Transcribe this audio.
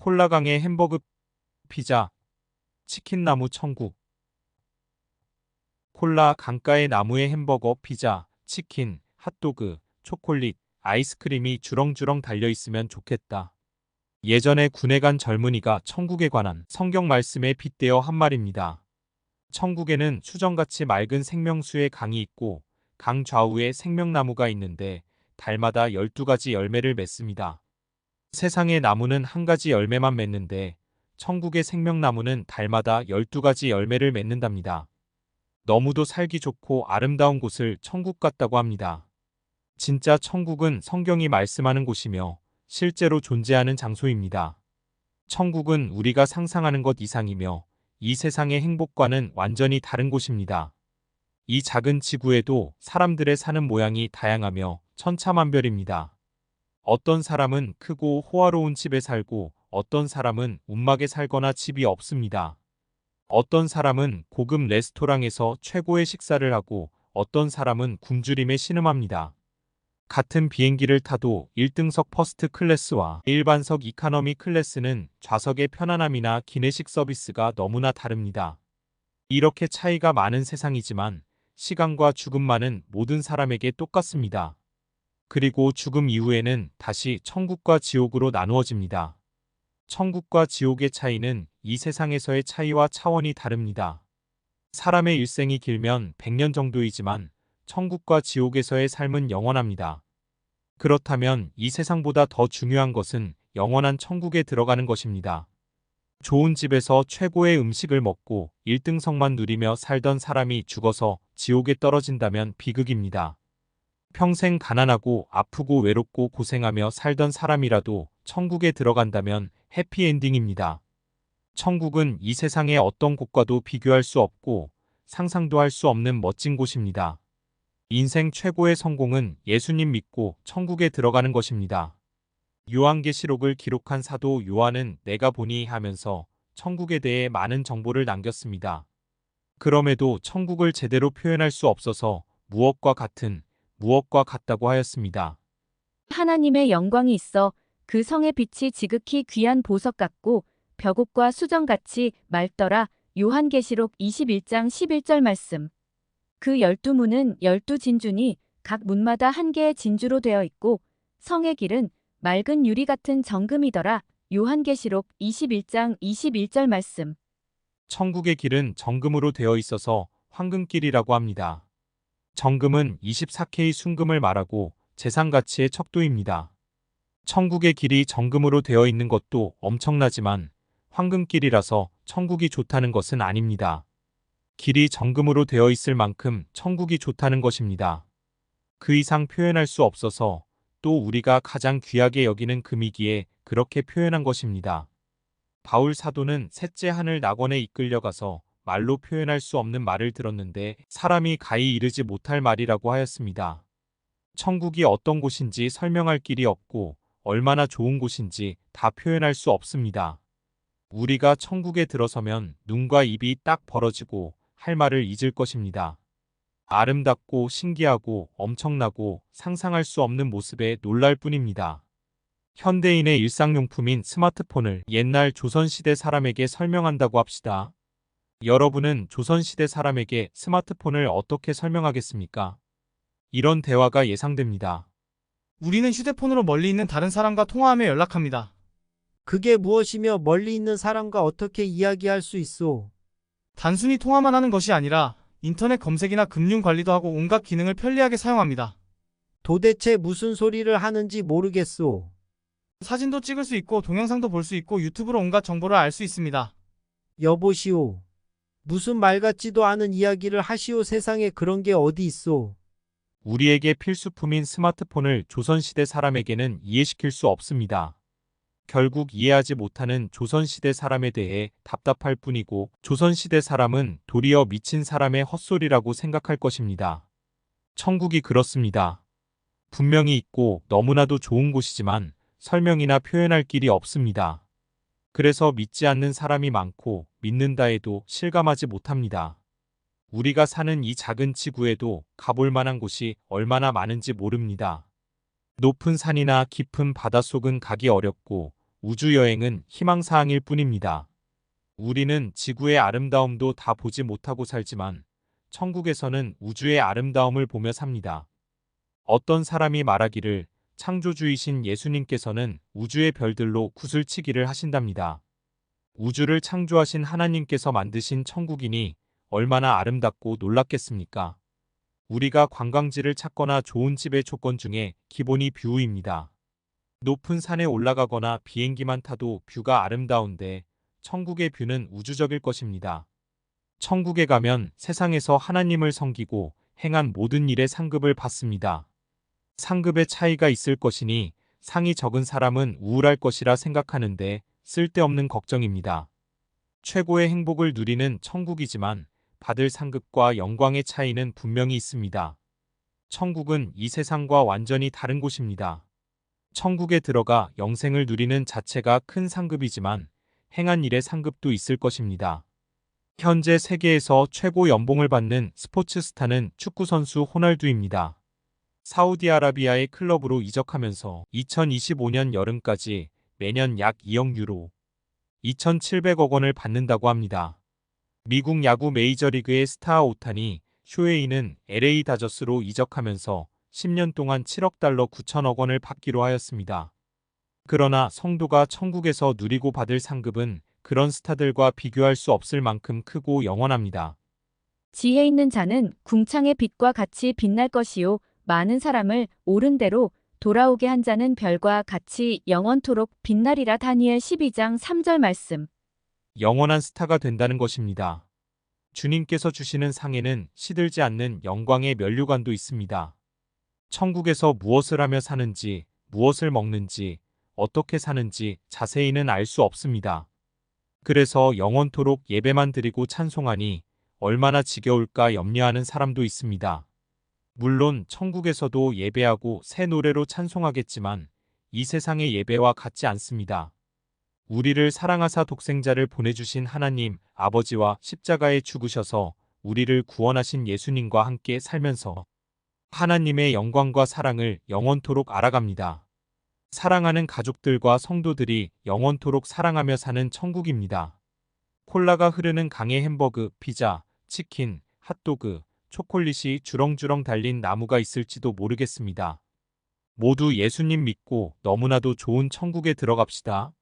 콜라강의 햄버거, 피자, 치킨나무 천국. 콜라 강가의 나무에 햄버거, 피자, 치킨, 핫도그, 초콜릿, 아이스크림이 주렁주렁 달려있으면 좋겠다. 예전에 군에 간 젊은이가 천국에 관한 성경 말씀에 빗대어 한 말입니다. 천국에는 수정같이 맑은 생명수의 강이 있고 강 좌우에 생명나무가 있는데 달마다 12가지 열매를 맺습니다. 세상의 나무는 한 가지 열매만 맺는데 천국의 생명나무는 달마다 12가지 열매를 맺는답니다. 너무도 살기 좋고 아름다운 곳을 천국 같다고 합니다. 진짜 천국은 성경이 말씀하는 곳이며 실제로 존재하는 장소입니다. 천국은 우리가 상상하는 것 이상이며 이 세상의 행복과는 완전히 다른 곳입니다. 이 작은 지구에도 사람들의 사는 모양이 다양하며 천차만별입니다. 어떤 사람은 크고 호화로운 집에 살고 어떤 사람은 움막에 살거나 집이 없습니다. 어떤 사람은 고급 레스토랑에서 최고의 식사를 하고 어떤 사람은 굶주림에 신음합니다. 같은 비행기를 타도 1등석 퍼스트 클래스와 일반석 이카노미 클래스는 좌석의 편안함이나 기내식 서비스가 너무나 다릅니다. 이렇게 차이가 많은 세상이지만 시간과 죽음만은 모든 사람에게 똑같습니다. 그리고 죽음 이후에는 다시 천국과 지옥으로 나누어집니다. 천국과 지옥의 차이는 이 세상에서의 차이와 차원이 다릅니다. 사람의 일생이 길면 100년 정도이지만 천국과 지옥에서의 삶은 영원합니다. 그렇다면 이 세상보다 더 중요한 것은 영원한 천국에 들어가는 것입니다. 좋은 집에서 최고의 음식을 먹고 1등석만 누리며 살던 사람이 죽어서 지옥에 떨어진다면 비극입니다. 평생 가난하고 아프고 외롭고 고생하며 살던 사람이라도 천국에 들어간다면 해피엔딩입니다. 천국은 이 세상의 어떤 곳과도 비교할 수 없고 상상도 할 수 없는 멋진 곳입니다. 인생 최고의 성공은 예수님 믿고 천국에 들어가는 것입니다. 요한계시록을 기록한 사도 요한은 내가 보니 하면서 천국에 대해 많은 정보를 남겼습니다. 그럼에도 천국을 제대로 표현할 수 없어서 무엇과 같다고 하였습니다. 하나님의 영광이 있어 그 성의 빛이 지극히 귀한 보석 같고 벽옥과 수정같이 맑더라. 요한계시록 21장 11절 말씀. 그 12문은 12진주니 각 문마다 한 개의 진주로 되어 있고 성의 길은 맑은 유리 같은 정금이더라. 요한계시록 21장 21절 말씀. 천국의 길은 정금으로 되어 있어서 황금길이라고 합니다. 정금은 24K 순금을 말하고 재산 가치의 척도입니다. 천국의 길이 정금으로 되어 있는 것도 엄청나지만 황금길이라서 천국이 좋다는 것은 아닙니다. 길이 정금으로 되어 있을 만큼 천국이 좋다는 것입니다. 그 이상 표현할 수 없어서 또 우리가 가장 귀하게 여기는 금이기에 그렇게 표현한 것입니다. 바울 사도는 셋째 하늘 낙원에 이끌려가서 말로 표현할 수 없는 말을 들었는데 사람이 가히 이르지 못할 말이라고 하였습니다. 천국이 어떤 곳인지 설명할 길이 없고 얼마나 좋은 곳인지 다 표현할 수 없습니다. 우리가 천국에 들어서면 눈과 입이 딱 벌어지고 할 말을 잊을 것입니다. 아름답고 신기하고 엄청나고 상상할 수 없는 모습에 놀랄 뿐입니다. 현대인의 일상용품인 스마트폰을 옛날 조선시대 사람에게 설명한다고 합시다. 여러분은 조선시대 사람에게 스마트폰을 어떻게 설명하겠습니까? 이런 대화가 예상됩니다. 우리는 휴대폰으로 멀리 있는 다른 사람과 통화하며 연락합니다. 그게 무엇이며 멀리 있는 사람과 어떻게 이야기할 수 있소? 단순히 통화만 하는 것이 아니라 인터넷 검색이나 금융 관리도 하고 온갖 기능을 편리하게 사용합니다. 도대체 무슨 소리를 하는지 모르겠소. 사진도 찍을 수 있고 동영상도 볼 수 있고 유튜브로 온갖 정보를 알 수 있습니다. 여보시오. 무슨 말 같지도 않은 이야기를 하시오. 세상에 그런 게 어디 있소? 우리에게 필수품인 스마트폰을 조선시대 사람에게는 이해시킬 수 없습니다. 결국 이해하지 못하는 조선시대 사람에 대해 답답할 뿐이고 조선시대 사람은 도리어 미친 사람의 헛소리라고 생각할 것입니다. 천국이 그렇습니다. 분명히 있고 너무나도 좋은 곳이지만 설명이나 표현할 길이 없습니다. 그래서 믿지 않는 사람이 많고 믿는다 해도 실감하지 못합니다. 우리가 사는 이 작은 지구에도 가볼 만한 곳이 얼마나 많은지 모릅니다. 높은 산이나 깊은 바닷속은 가기 어렵고 우주여행은 희망사항일 뿐입니다. 우리는 지구의 아름다움도 다 보지 못하고 살지만 천국에서는 우주의 아름다움을 보며 삽니다. 어떤 사람이 말하기를 창조주이신 예수님께서는 우주의 별들로 구슬치기를 하신답니다. 우주를 창조하신 하나님께서 만드신 천국이니 얼마나 아름답고 놀랍겠습니까? 우리가 관광지를 찾거나 좋은 집의 조건 중에 기본이 뷰입니다. 높은 산에 올라가거나 비행기만 타도 뷰가 아름다운데 천국의 뷰는 우주적일 것입니다. 천국에 가면 세상에서 하나님을 섬기고 행한 모든 일의 상급을 받습니다. 상급의 차이가 있을 것이니 상이 적은 사람은 우울할 것이라 생각하는데 쓸데없는 걱정입니다. 최고의 행복을 누리는 천국이지만 받을 상급과 영광의 차이는 분명히 있습니다. 천국은 이 세상과 완전히 다른 곳입니다. 천국에 들어가 영생을 누리는 자체가 큰 상급이지만 행한 일의 상급도 있을 것입니다. 현재 세계에서 최고 연봉을 받는 스포츠 스타는 축구선수 호날두입니다. 사우디아라비아의 클럽으로 이적하면서 2025년 여름까지 매년 약 2억 유로, 2,700억 원을 받는다고 합니다. 미국 야구 메이저리그의 스타 오타니 쇼헤이는 LA 다저스로 이적하면서 10년 동안 7억 달러 9천억 원을 받기로 하였습니다. 그러나 성도가 천국에서 누리고 받을 상급은 그런 스타들과 비교할 수 없을 만큼 크고 영원합니다. 지혜 있는 자는 궁창의 빛과 같이 빛날 것이요 많은 사람을 옳은 대로 돌아오게 한 자는 별과 같이 영원토록 빛나리라. 다니엘 12장 3절 말씀. 영원한 스타가 된다는 것입니다. 주님께서 주시는 상에는 시들지 않는 영광의 면류관도 있습니다. 천국에서 무엇을 하며 사는지, 무엇을 먹는지, 어떻게 사는지 자세히는 알 수 없습니다. 그래서 영원토록 예배만 드리고 찬송하니 얼마나 지겨울까 염려하는 사람도 있습니다. 물론 천국에서도 예배하고 새 노래로 찬송하겠지만 이 세상의 예배와 같지 않습니다. 우리를 사랑하사 독생자를 보내주신 하나님 아버지와 십자가에 죽으셔서 우리를 구원하신 예수님과 함께 살면서 하나님의 영광과 사랑을 영원토록 알아갑니다. 사랑하는 가족들과 성도들이 영원토록 사랑하며 사는 천국입니다. 콜라가 흐르는 강에 햄버거, 피자, 치킨, 핫도그, 초콜릿이 주렁주렁 달린 나무가 있을지도 모르겠습니다. 모두 예수님 믿고 너무나도 좋은 천국에 들어갑시다.